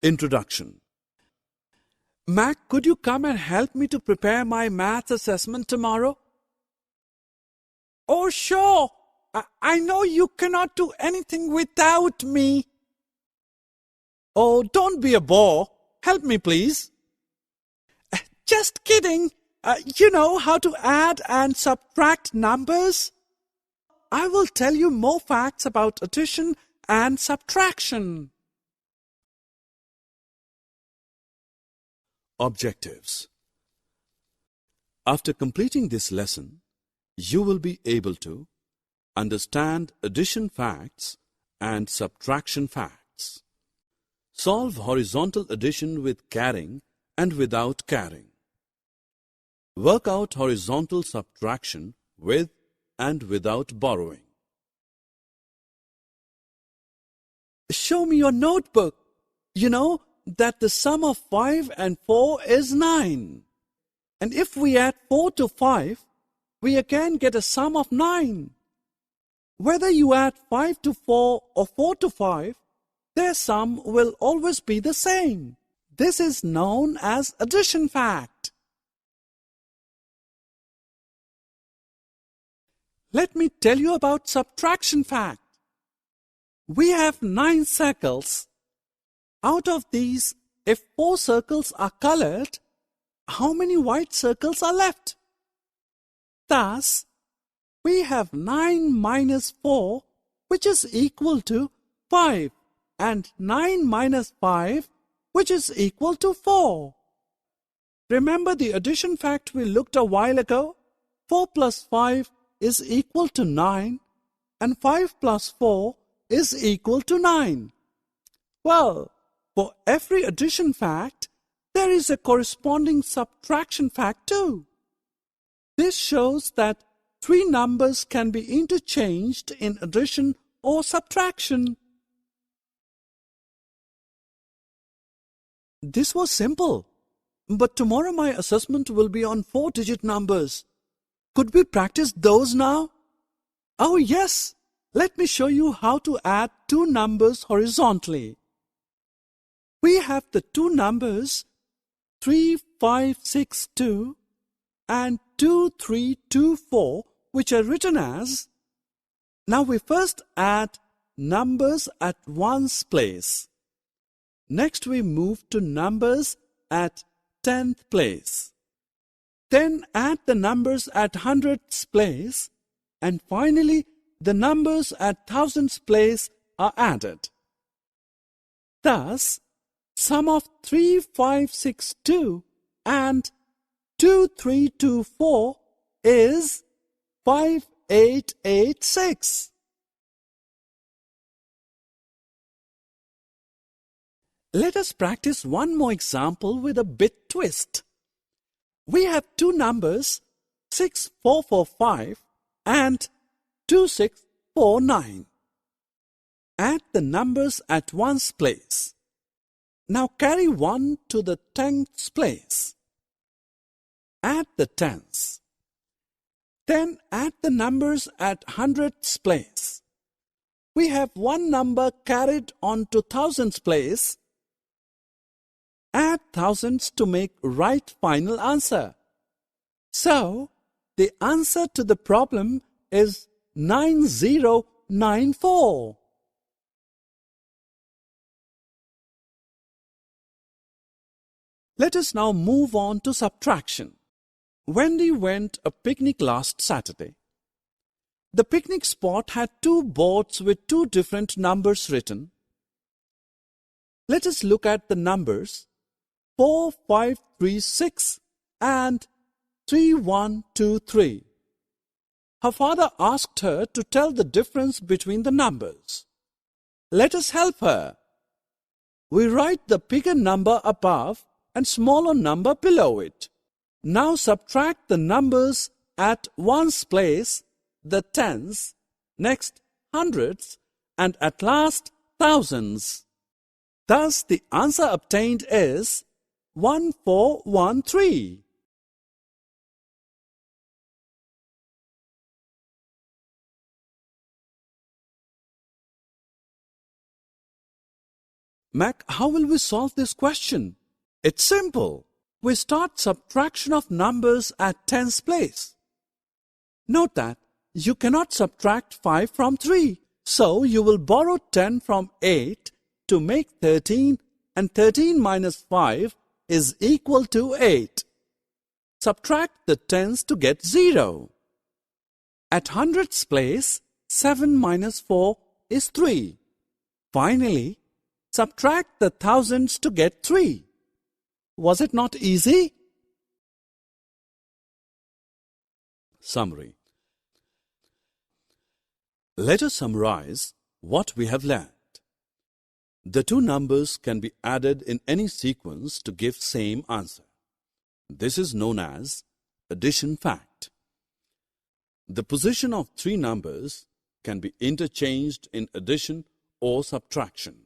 Introduction. Mac, could you come and help me to prepare my maths assessment tomorrow? Oh, sure. I know you cannot do anything without me. Oh, don't be a bore. Help me, please. Just kidding. You know how to add and subtract numbers? I will tell you more facts about addition and subtraction. Objectives. After completing this lesson, you will be able to understand addition facts and subtraction facts. Solve horizontal addition with carrying and without carrying. Work out horizontal subtraction with and without borrowing. Show me your notebook. You know that the sum of 5 and 4 is 9. And if we add 4 to 5, we again get a sum of 9. Whether you add 5 to 4 or 4 to 5, their sum will always be the same. This is known as addition fact. Let me tell you about subtraction fact. We have 9 circles. Out of these, if 4 circles are colored, how many white circles are left? Thus, we have 9 minus 4, which is equal to 5, and 9 minus 5, which is equal to 4. Remember the addition fact we looked a while ago? 4 plus 5 is equal to 9, and 5 plus 4 is equal to 9. Well, for every addition fact, there is a corresponding subtraction fact too. This shows that 3 numbers can be interchanged in addition or subtraction. This was simple, but tomorrow my assessment will be on 4-digit numbers. Could we practice those now? Oh yes, let me show you how to add 2 numbers horizontally. We have the 2 numbers 3562 and 2324, which are written as. Now we first add numbers at ones place. Next we move to numbers at 10th place. Then add the numbers at hundredths place, and finally the numbers at thousands place are added. Thus, sum of 3562 and 2324 is 5886. Let us practice one more example with a bit twist. We have 2 numbers 6445 and 2649. Add the numbers at ones place. Now carry 1 to the 10th place. Add the tens. Then add the numbers at hundredths place. We have 1 number carried on to thousands place. Add thousands to make right final answer. So, the answer to the problem is 9094. Let us now move on to subtraction. Wendy went a picnic last Saturday. The picnic spot had 2 boards with 2 different numbers written. Let us look at the numbers 4536 and 3123. Her father asked her to tell the difference between the numbers. Let us help her. We write the bigger number above and smaller number below it. Now subtract the numbers at ones place, the tens, next hundreds, and at last thousands. Thus the answer obtained is 1413. Mac, how will we solve this question? It's simple. We start subtraction of numbers at tens place. Note that you cannot subtract 5 from 3. So you will borrow 10 from 8 to make 13, and 13 minus 5 is equal to 8. Subtract the tens to get 0. At hundreds place, 7 minus 4 is 3. Finally, subtract the thousands to get 3. Was it not easy? Summary. Let us summarize what we have learned. The two numbers can be added in any sequence to give same answer. This is known as addition fact. The position of three numbers can be interchanged in addition or subtraction.